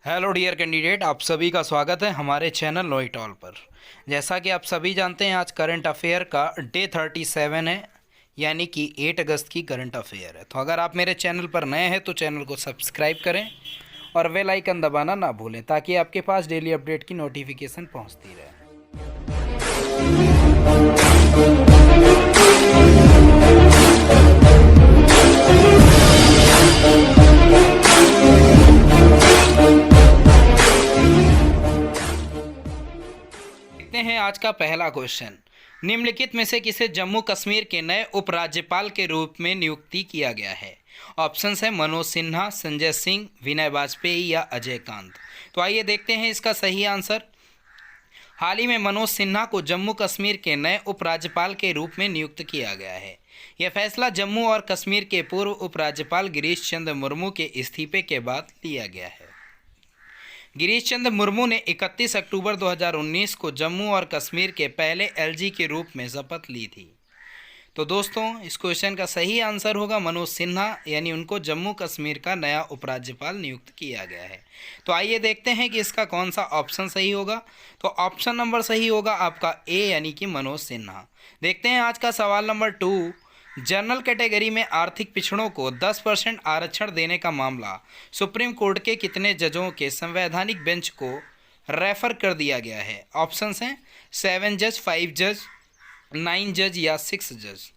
Hello dear candidate, आप सभी का स्वागत है हमारे चैनल नो इट ऑल पर। जैसा कि आप सभी जानते हैं, आज करंट अफेयर का डे 37 है, यानी कि 8 अगस्त की करंट अफेयर है। तो अगर आप मेरे चैनल पर नए हैं तो चैनल को सब्सक्राइब करें और बेल आइकन दबाना ना भूलें, ताकि आपके पास डेली अपडेट की नोटिफिकेशन पहुंचती रहे। देखते हैं आज का पहला क्वेश्चन। निम्नलिखित में से किसे जम्मू कश्मीर के नए उपराज्यपाल के रूप में नियुक्ति किया गया है? ऑप्शंस है मनोज सिन्हा, संजय सिंह, विनय वाजपेयी या अजय कांत। तो आइए देखते हैं इसका सही आंसर। हाल ही में मनोज सिन्हा को जम्मू कश्मीर के नए उपराज्यपाल के रूप में नियुक्त किया गया है। यह फैसला जम्मू और कश्मीर के पूर्व उपराज्यपाल गिरीश चंद्र मुर्मू के इस्तीफे के बाद लिया गया है। गिरीश चंद्र मुर्मू ने 31 अक्टूबर 2019 को जम्मू और कश्मीर के पहले एलजी के रूप में शपथ ली थी। तो दोस्तों, इस क्वेश्चन का सही आंसर होगा मनोज सिन्हा, यानी उनको जम्मू कश्मीर का नया उपराज्यपाल नियुक्त किया गया है। तो आइए देखते हैं कि इसका कौन सा ऑप्शन सही होगा। तो ऑप्शन नंबर सही होगा आपका ए, यानी कि मनोज सिन्हा। देखते हैं आज का सवाल नंबर 2। जनरल कैटेगरी में आर्थिक पिछड़ों को 10% आरक्षण देने का मामला सुप्रीम कोर्ट के कितने जजों के संवैधानिक बेंच को रेफर कर दिया गया है? ऑप्शंस हैं 7 जज, 5 जज, 9 जज या 6 जज।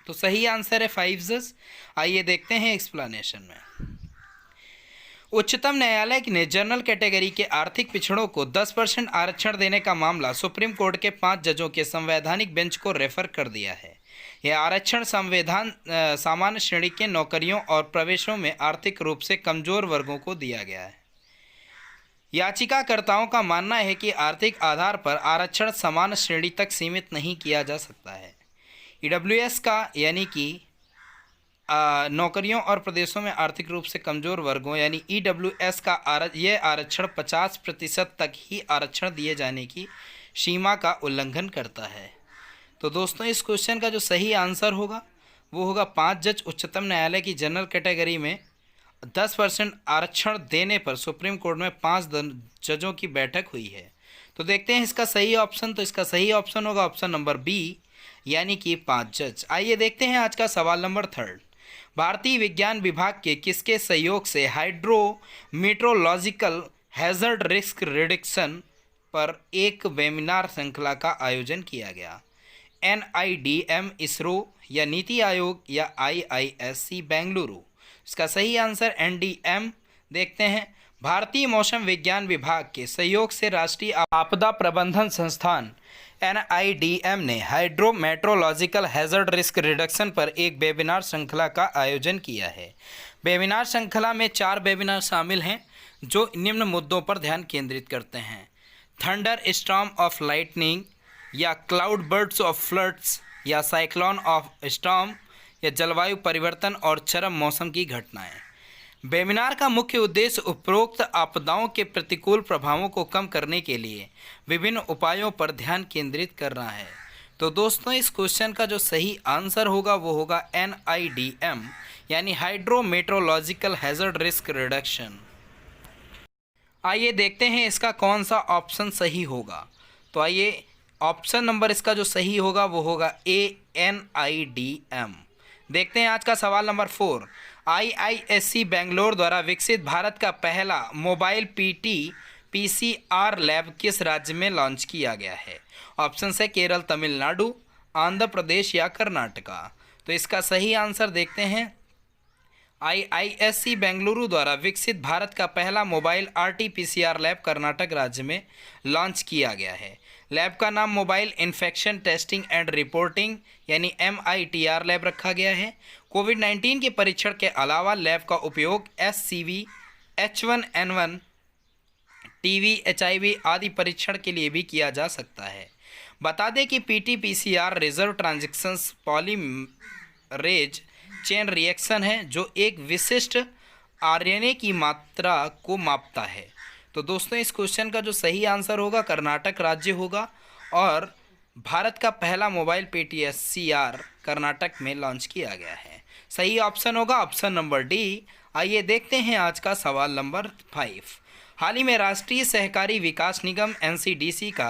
तो सही आंसर है 5 जज। आइए देखते हैं एक्सप्लेनेशन में। उच्चतम न्यायालय ने जनरल कैटेगरी के आर्थिक पिछड़ों को 10% आरक्षण देने का मामला सुप्रीम कोर्ट के 5 जजों के संवैधानिक बेंच को रेफर कर दिया है। यह आरक्षण सामान्य श्रेणी के नौकरियों और प्रवेशों में आर्थिक रूप से कमजोर वर्गों को दिया गया है। याचिकाकर्ताओं का मानना है कि आर्थिक आधार पर आरक्षण समान श्रेणी तक सीमित नहीं किया जा सकता है। ईडब्ल्यूएस का, यानी कि नौकरियों और प्रदेशों में आर्थिक रूप से कमजोर वर्गों, यानी ईडब्ल्यूएस का यह आरक्षण 50% तक ही आरक्षण दिए जाने की सीमा का उल्लंघन करता है। तो दोस्तों, इस क्वेश्चन का जो सही आंसर होगा वो होगा 5 जज। उच्चतम न्यायालय की जनरल कैटेगरी में 10% आरक्षण देने पर सुप्रीम कोर्ट में 5 जजों की बैठक हुई है। तो देखते हैं इसका सही ऑप्शन। तो इसका सही ऑप्शन होगा ऑप्शन नंबर बी, यानी कि 5 जज। आइए देखते हैं आज का सवाल नंबर 3। भारतीय विज्ञान विभाग के किसके सहयोग से हाइड्रोमीट्रोलॉजिकल हैजर्ड रिस्क रिडक्शन पर एक वेबिनार श्रृंखला का आयोजन किया गया? NIDM, इसरो या नीति आयोग या IISc बेंगलुरु। इसका सही आंसर NDM। देखते हैं। भारतीय मौसम विज्ञान विभाग के सहयोग से राष्ट्रीय आपदा प्रबंधन संस्थान NIDM ने हाइड्रोमेट्रोलॉजिकल हैजर्ड रिस्क रिडक्शन पर एक वेबिनार श्रृंखला का आयोजन किया है। वेबिनार श्रृंखला में 4 वेबिनार शामिल हैं जो निम्न मुद्दों पर ध्यान केंद्रित करते हैं: थंडर स्टॉर्म ऑफ लाइटनिंग, या क्लाउड बर्ड्स ऑफ फ्लड्स, या साइक्लोन ऑफ स्टॉर्म, या जलवायु परिवर्तन और चरम मौसम की घटनाएं। वेबिनार का मुख्य उद्देश्य उपरोक्त आपदाओं के प्रतिकूल प्रभावों को कम करने के लिए विभिन्न उपायों पर ध्यान केंद्रित करना है। तो दोस्तों, इस क्वेश्चन का जो सही आंसर होगा वो होगा NIDM, यानी हाइड्रोमेट्रोलॉजिकल हैजर्ड रिस्क रिडक्शन। आइए देखते हैं इसका कौन सा ऑप्शन सही होगा। तो आइए, ऑप्शन नंबर इसका जो सही होगा वो होगा A, NIDM। देखते हैं आज का सवाल नंबर 4। IISc बेंगलोर द्वारा विकसित भारत का पहला मोबाइल PCR लैब किस राज्य में लॉन्च किया गया है? ऑप्शन है केरल, तमिलनाडु, आंध्र प्रदेश या कर्नाटका। तो इसका सही आंसर देखते हैं। IISc बेंगलुरु द्वारा विकसित भारत का पहला मोबाइल RT-PCR लैब कर्नाटक राज्य में लॉन्च किया गया है। लैब का नाम mobile infection testing and reporting, यानी MITR लैब रखा गया है। कोविड-19 के परीक्षण के अलावा लैब का उपयोग SCV, H1N1, TB, HIV आदि परीक्षण के लिए भी किया जा सकता है। बता दें कि PT-PCR reserve transitions polymerase chain reaction है जो एक विशिष्ट RNA की मात्रा को मापता है। तो दोस्तों, इस क्वेश्चन का जो सही आंसर होगा कर्नाटक राज्य होगा, और भारत का पहला मोबाइल PCR कर्नाटक में लॉन्च किया गया है। सही ऑप्शन होगा ऑप्शन नंबर डी, आइए देखते हैं आज का सवाल नंबर 5। हाल ही में राष्ट्रीय सहकारी विकास निगम एनसीडीसी का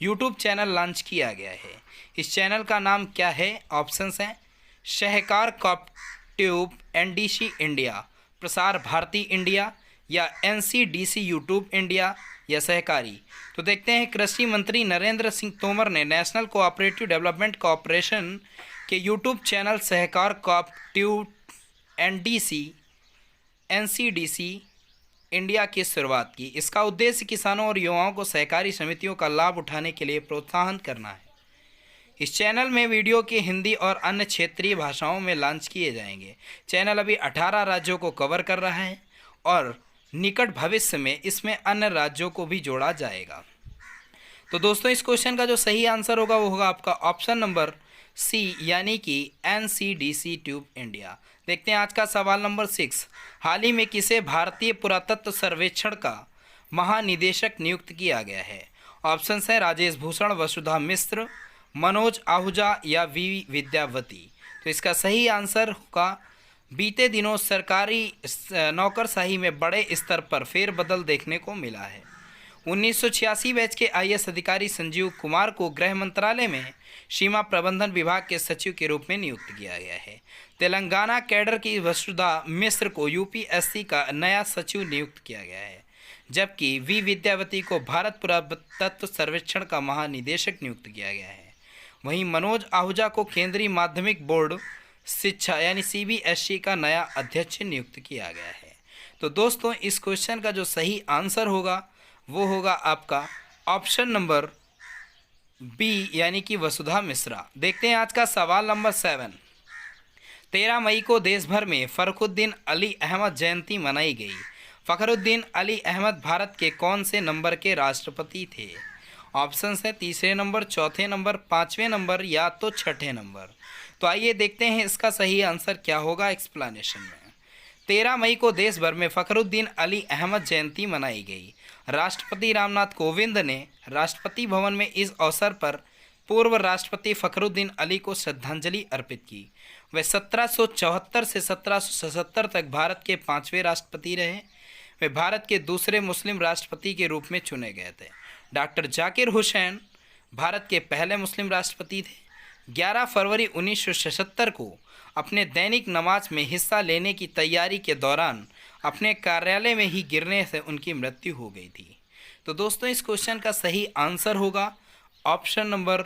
यूट्यूब चैनल लॉन्च किया गया है। इस चैनल का नाम क्या है? ऑप्शंस हैं सहकार कॉपट्यूब NDC India, Prasar Bharati India या एनसीडीसी यूट्यूब इंडिया या सहकारी। तो देखते हैं, कृषि मंत्री नरेंद्र सिंह तोमर ने नेशनल कोऑपरेटिव डेवलपमेंट कॉरपोरेशन के यूट्यूब चैनल सहकार कॉपट्यूब एनडीसी एनसीडीसी इंडिया की शुरुआत की। इसका उद्देश्य किसानों और युवाओं को सहकारी समितियों का लाभ उठाने के लिए प्रोत्साहन करना है। इस चैनल में वीडियो के हिंदी और अन्य क्षेत्रीय भाषाओं में लॉन्च किए जाएंगे। चैनल अभी 18 राज्यों को कवर कर रहा है और निकट भविष्य में इसमें अन्य राज्यों को भी जोड़ा जाएगा। तो दोस्तों, इस क्वेश्चन का जो सही आंसर होगा वो होगा आपका ऑप्शन नंबर सी, यानी कि एनसीडीसी ट्यूब इंडिया। देखते हैं आज का सवाल नंबर 6। हाल ही में किसे भारतीय पुरातत्व सर्वेक्षण का महानिदेशक नियुक्त किया गया है? ऑप्शंस हैं राजेश भूषण, वसुधा मिश्र, मनोज आहूजा या वी विद्यावती। तो इसका सही आंसर होगा, बीते दिनों सरकारी नौकरशाही में बड़े स्तर पर फेरबदल देखने को मिला है। 1986 बैच के आईएएस अधिकारी संजीव कुमार को गृह मंत्रालय में सीमा प्रबंधन विभाग के सचिव के रूप में नियुक्त किया गया है। तेलंगाना कैडर की वसुधा मिश्र को यूपीएससी का नया सचिव नियुक्त किया गया है, जबकि वी विद्यावती को भारत पुरातत्व सर्वेक्षण का महानिदेशक नियुक्त किया गया है। वहीं मनोज आहूजा को केंद्रीय माध्यमिक बोर्ड शिक्षा यानी सीबीएसई का नया अध्यक्ष नियुक्त किया गया है। तो दोस्तों, इस क्वेश्चन का जो सही आंसर होगा वो होगा आपका ऑप्शन नंबर बी, यानी कि वसुधा मिश्रा। देखते हैं आज का सवाल नंबर 7। 13 मई को देश भर में फखरुद्दीन अली अहमद जयंती मनाई गई। फखरुद्दीन अली अहमद भारत के कौन से नंबर के राष्ट्रपति थे? ऑप्शंस है तीसरे नंबर, चौथे नंबर, पाँचवें नंबर या तो छठे नंबर। तो आइए देखते हैं इसका सही आंसर क्या होगा एक्सप्लेनेशन में। 13 मई को देश भर में फखरुद्दीन अली अहमद जयंती मनाई गई। राष्ट्रपति रामनाथ कोविंद ने राष्ट्रपति भवन में इस अवसर पर पूर्व राष्ट्रपति फखरुद्दीन अली को श्रद्धांजलि अर्पित की। वे 1774 से 1777 तक भारत के 5वें राष्ट्रपति रहे। वे भारत के दूसरे मुस्लिम राष्ट्रपति के रूप में चुने गए थे। डॉक्टर जाकिर हुसैन भारत के पहले मुस्लिम राष्ट्रपति थे। 11 फरवरी 1976 को अपने दैनिक नमाज में हिस्सा लेने की तैयारी के दौरान अपने कार्यालय में ही गिरने से उनकी मृत्यु हो गई थी। तो दोस्तों, इस क्वेश्चन का सही आंसर होगा ऑप्शन नंबर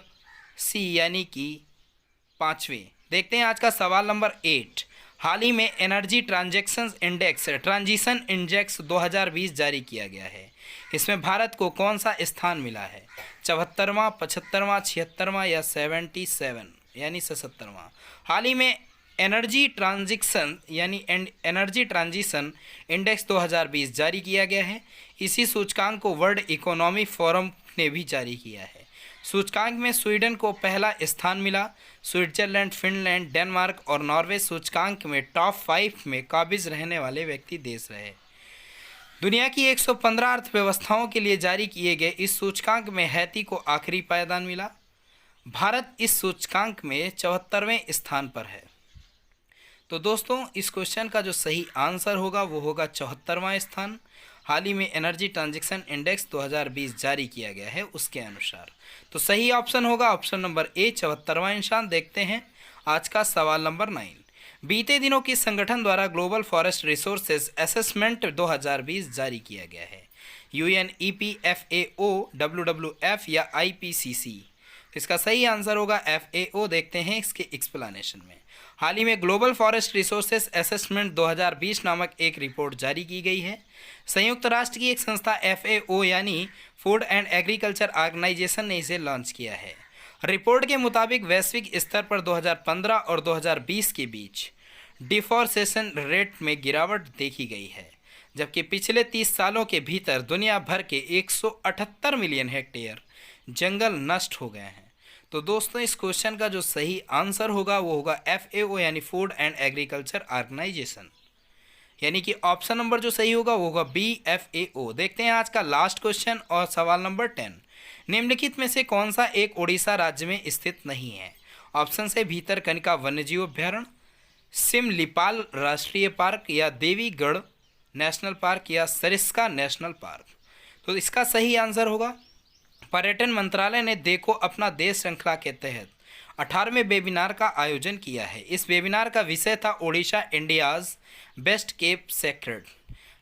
सी, यानी कि 5वें। देखते हैं आज का सवाल नंबर 8। हाल ही में एनर्जी ट्रांजिशन इंडेक्स 2020 जारी किया गया है। इसमें भारत को कौन सा स्थान मिला है? 74वां, 75वां, 76वां या 77 यानी 77वां। हाल ही में एनर्जी ट्रांजिशन इंडेक्स 2020 जारी किया गया है। इसी सूचकांक को वर्ल्ड इकोनॉमी फोरम ने भी जारी किया है। सूचकांक में स्वीडन को पहला स्थान मिला। स्विट्जरलैंड, फिनलैंड, डेनमार्क और नॉर्वे सूचकांक में टॉप 5 में काबिज रहने वाले व्यक्ति देश रहे। दुनिया की 115 अर्थव्यवस्थाओं के लिए जारी किए गए इस सूचकांक में हैती को आखिरी पायदान मिला। भारत इस सूचकांक में 74वें स्थान पर है। तो दोस्तों, इस क्वेश्चन का जो सही आंसर होगा वो होगा 74वां स्थान। हाल ही में एनर्जी ट्रांजिशन इंडेक्स 2020 जारी किया गया है उसके अनुसार। तो सही ऑप्शन होगा ऑप्शन नंबर ए, 74वां स्थान। देखते हैं आज का सवाल नंबर 9। बीते दिनों किस संगठन द्वारा ग्लोबल फॉरेस्ट रिसोर्सेज असेसमेंट 2020 जारी किया गया है? UNEP, FAO, WWF या IPCC? इसका सही आंसर होगा FAO। देखते हैं इसके एक्सप्लेनेशन में। हाल ही में ग्लोबल फॉरेस्ट रिसोर्सेज असेसमेंट 2020 नामक एक रिपोर्ट जारी की गई है। संयुक्त राष्ट्र की एक संस्था FAO यानी फूड एंड एग्रीकल्चर ऑर्गेनाइजेशन ने इसे लॉन्च किया है। रिपोर्ट के मुताबिक वैश्विक स्तर पर 2015 और 2020 के बीच डिफॉरेस्टेशन रेट में गिरावट देखी गई है, जबकि पिछले 30 सालों के भीतर दुनिया भर के 178 मिलियन हेक्टेयर जंगल नष्ट हो गए हैं। तो दोस्तों, इस क्वेश्चन का जो सही आंसर होगा वो होगा FAO यानी फूड एंड एग्रीकल्चर ऑर्गेनाइजेशन, यानी कि ऑप्शन नंबर जो सही होगा वो होगा B, FAO। देखते हैं आज का लास्ट क्वेश्चन और सवाल नंबर 10। निम्नलिखित में से कौन सा एक ओडिशा राज्य में स्थित नहीं है? ऑप्शन से भीतरकनिका वन्यजीव अभ्यारण्य, सिमलीपाल राष्ट्रीय पार्क या देवीगढ़ नेशनल पार्क या सरिस्का नेशनल पार्क। तो इसका सही आंसर होगा पर्यटन मंत्रालय ने देखो अपना देश श्रृंखला के तहत 18वें वेबिनार का आयोजन किया है। इस वेबिनार का विषय था Odisha India's best kept secret.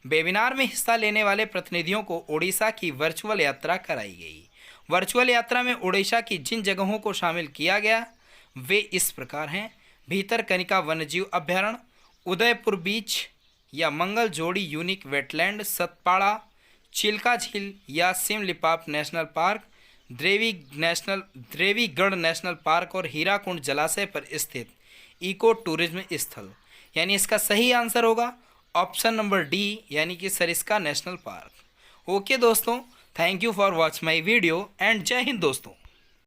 Webinar में हिस्सा लेने वाले प्रतिनिधियों को ओडिशा की वर्चुअल यात्रा कराई गई। वर्चुअल यात्रा में ओडिशा की जिन जगहों को शामिल किया गया वे इस प्रकार हैं: भीतरकनिका वन्यजीव अभ्यारण्य, उदयपुर बीच या मंगल जोड़ी यूनिक वेटलैंड, सतपाड़ा, चिल्का झील या Similipal national park, Devigarh national park और हीराकुंड जलाशय पर स्थित इको टूरिज्म स्थल। यानी इसका सही आंसर होगा ऑप्शन नंबर डी, यानी कि सरिस्का नेशनल पार्क। ओके दोस्तों, thank you for watch my video and जय हिंद दोस्तों।